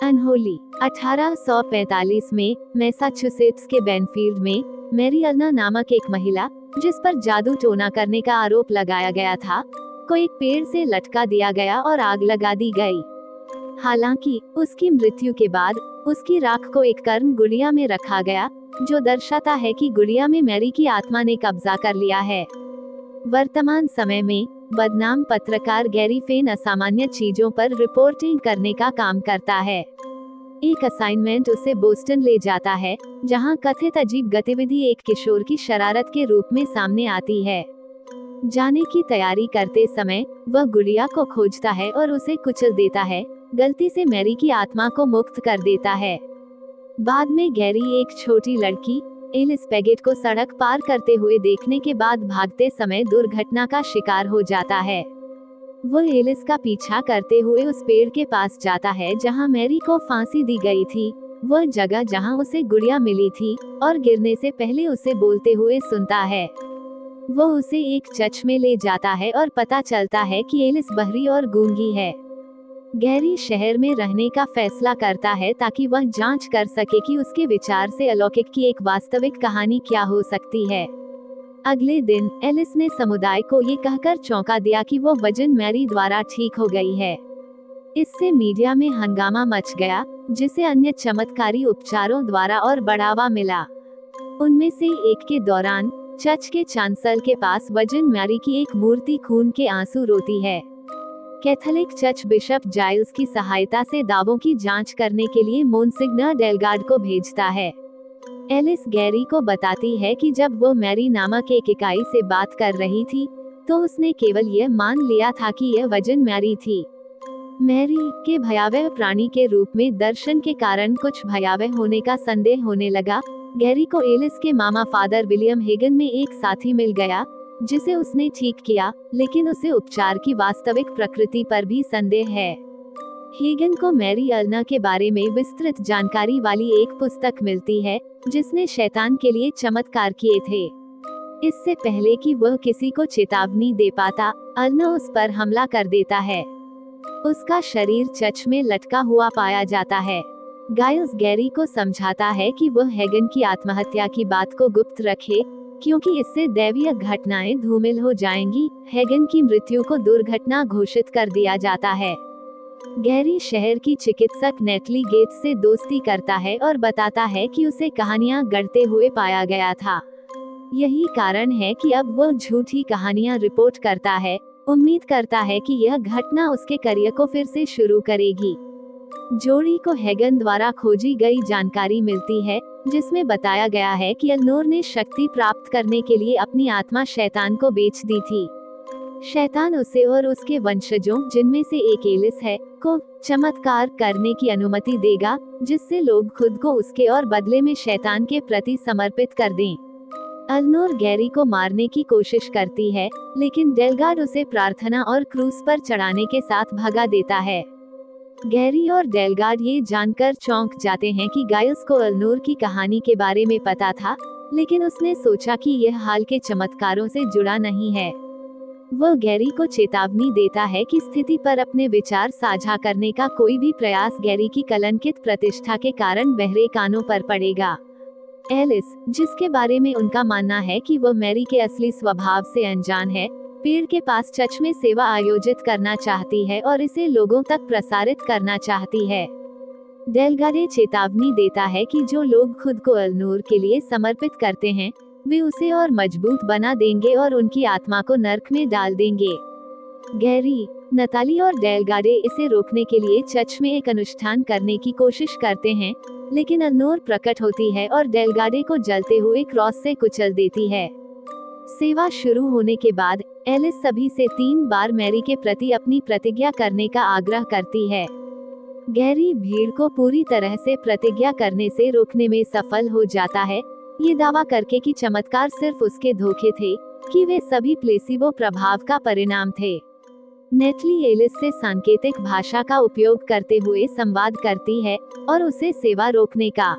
Unholy. 1845 में Massachusetts के बेनफील्ड में मैरी अल्ना नामक एक महिला, जिस पर जादू टोना करने का आरोप लगाया गया था, को एक पेड़ से लटका दिया गया और आग लगा दी गई। हालांकि उसकी मृत्यु के बाद उसकी राख को एक कर्ण गुड़िया में रखा गया, जो दर्शाता है कि गुड़िया में मैरी की आत्मा ने कब्जा कर लिया है। वर्तमान समय में बदनाम पत्रकार गैरी फेन असामान्य चीजों पर रिपोर्टिंग करने का काम करता है। एक असाइनमेंट उसे बोस्टन ले जाता है, जहां कथित अजीब गतिविधि एक किशोर की शरारत के रूप में सामने आती है। जाने की तैयारी करते समय वह गुड़िया को खोजता है और उसे कुचल देता है, गलती से मैरी की आत्मा को मुक्त कर देता है। बाद में गैरी एक छोटी लड़की एलिस पैगेट को सड़क पार करते हुए देखने के बाद भागते समय दुर्घटना का शिकार हो जाता है। वह एलिस का पीछा करते हुए उस पेड़ के पास जाता है जहां मैरी को फांसी दी गई थी, वह जगह जहां उसे गुड़िया मिली थी, और गिरने से पहले उसे बोलते हुए सुनता है। वह उसे एक चर्च में ले जाता है और पता चलता है कि एलिस बहरी और गूंगी है। गैरी शहर में रहने का फैसला करता है ताकि वह जांच कर सके कि उसके विचार से अलौकिक की एक वास्तविक कहानी क्या हो सकती है। अगले दिन एलिस ने समुदाय को ये कहकर चौंका दिया कि वो वजन मैरी द्वारा ठीक हो गई है। इससे मीडिया में हंगामा मच गया, जिसे अन्य चमत्कारी उपचारों द्वारा और बढ़ावा मिला। उनमें से एक के दौरान चर्च के चांसल के पास वजन मैरी की एक मूर्ति खून के आंसू रोती है। कैथोलिक चर्च बिशप जाइल्स की सहायता से दावों की जांच करने के लिए मोनसिग्नर डेलगार्ड को भेजता है। एलिस गैरी को बताती है कि जब वो मैरी नामक एक इकाई से बात कर रही थी, तो उसने केवल यह मान लिया था कि यह वजन मैरी थी। मैरी के भयावह प्राणी के रूप में दर्शन के कारण कुछ भयावह होने का संदेह होने लगा। गैरी को एलिस के मामा फादर विलियम हेगन में एक साथी मिल गया, जिसे उसने ठीक किया, लेकिन उसे उपचार की वास्तविक प्रकृति पर भी संदेह है। हेगन को मैरी अल्ना के बारे में विस्तृत जानकारी वाली एक पुस्तक मिलती है, जिसने शैतान के लिए चमत्कार किए थे। इससे पहले कि वह किसी को चेतावनी दे पाता, अल्ना उस पर हमला कर देता है। उसका शरीर चर्च में लटका हुआ पाया जाता है। गाइल्स गैरी को समझाता है कि वह हेगन की आत्महत्या की बात को गुप्त रखे, क्योंकि इससे दैवीय घटनाएं धूमिल हो जाएंगी। हेगन की मृत्यु को दुर्घटना घोषित कर दिया जाता है। गैरी शहर की चिकित्सक नेटली गेट्स से दोस्ती करता है और बताता है कि उसे कहानियां गढ़ते हुए पाया गया था। यही कारण है कि अब वह झूठी कहानियां रिपोर्ट करता है, उम्मीद करता है कि यह घटना उसके करियर को फिर से शुरू करेगी। जोड़ी को हेगन द्वारा खोजी गई जानकारी मिलती है, जिसमें बताया गया है कि एलनोर ने शक्ति प्राप्त करने के लिए अपनी आत्मा शैतान को बेच दी थी। शैतान उसे और उसके वंशजों, जिनमें से एक एलिस है, को चमत्कार करने की अनुमति देगा, जिससे लोग खुद को उसके और बदले में शैतान के प्रति समर्पित कर दें। एलनोर गैरी को मारने की कोशिश करती है, लेकिन डेलगार्ड उसे प्रार्थना और क्रूस पर चढ़ाने के साथ भगा देता है। गैरी और डेलगार्ड ये जानकर चौंक जाते हैं कि गाइल्स को एलनोर की कहानी के बारे में पता था, लेकिन उसने सोचा कि यह हाल के चमत्कारों से जुड़ा नहीं है। वह गैरी को चेतावनी देता है कि स्थिति पर अपने विचार साझा करने का कोई भी प्रयास गैरी की कलंकित प्रतिष्ठा के कारण बहरे कानों पर पड़ेगा। एलिस, जिसके बारे में उनका मानना है कि वह मैरी के असली स्वभाव से अनजान है, पेड़ के पास चर्च में सेवा आयोजित करना चाहती है और इसे लोगों तक प्रसारित करना चाहती है। डेलगार्ड चेतावनी देता है कि जो लोग खुद को एलनोर के लिए समर्पित करते हैं, वे उसे और मजबूत बना देंगे और उनकी आत्मा को नर्क में डाल देंगे। गैरी, नताली और डेलगार्ड इसे रोकने के लिए चर्च में एक अनुष्ठान करने की कोशिश करते हैं, लेकिन एलनोर प्रकट होती है और डेलगार्ड को जलते हुए क्रॉस से कुचल देती है। सेवा शुरू होने के बाद एलिस सभी से 3 बार मैरी के प्रति अपनी प्रतिज्ञा करने का आग्रह करती है। गैरी भीड़ को पूरी तरह से प्रतिज्ञा करने से रोकने में सफल हो जाता है, ये दावा करके कि चमत्कार सिर्फ उसके धोखे थे, कि वे सभी प्लेसिबो प्रभाव का परिणाम थे। नेटली एलिस से सांकेतिक भाषा का उपयोग करते हुए संवाद करती है और उसे सेवा रोकने का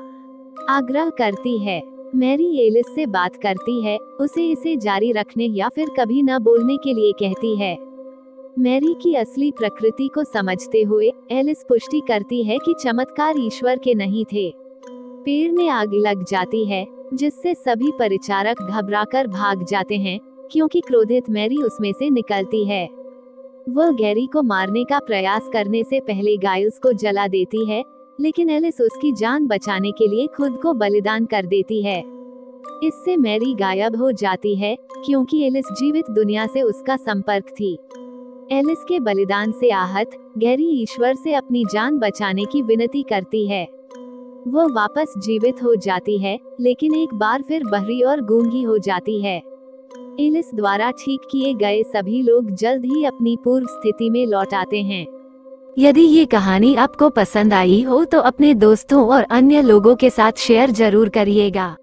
आग्रह करती है। मैरी एलिस से बात करती है, उसे इसे जारी रखने या फिर कभी न बोलने के लिए कहती है। मैरी की असली प्रकृति को समझते हुए एलिस पुष्टि करती है कि चमत्कार ईश्वर के नहीं थे। पेड़ में आग लग जाती है, जिससे सभी परिचारक घबराकर भाग जाते हैं, क्योंकि क्रोधित मैरी उसमें से निकलती है। वह गैरी को मारने का प्रयास करने से पहले गाइल्स को जला देती है, लेकिन एलिस उसकी जान बचाने के लिए खुद को बलिदान कर देती है। इससे मैरी गायब हो जाती है, क्योंकि एलिस जीवित दुनिया से उसका संपर्क थी। एलिस के बलिदान से आहत गैरी ईश्वर से अपनी जान बचाने की विनती करती है। वह वापस जीवित हो जाती है, लेकिन एक बार फिर बहरी और गूंगी हो जाती है। एलिस द्वारा ठीक किए गए सभी लोग जल्द ही अपनी पूर्व स्थिति में लौट आते हैं। यदि ये कहानी आपको पसंद आई हो तो अपने दोस्तों और अन्य लोगों के साथ शेयर जरूर करिएगा।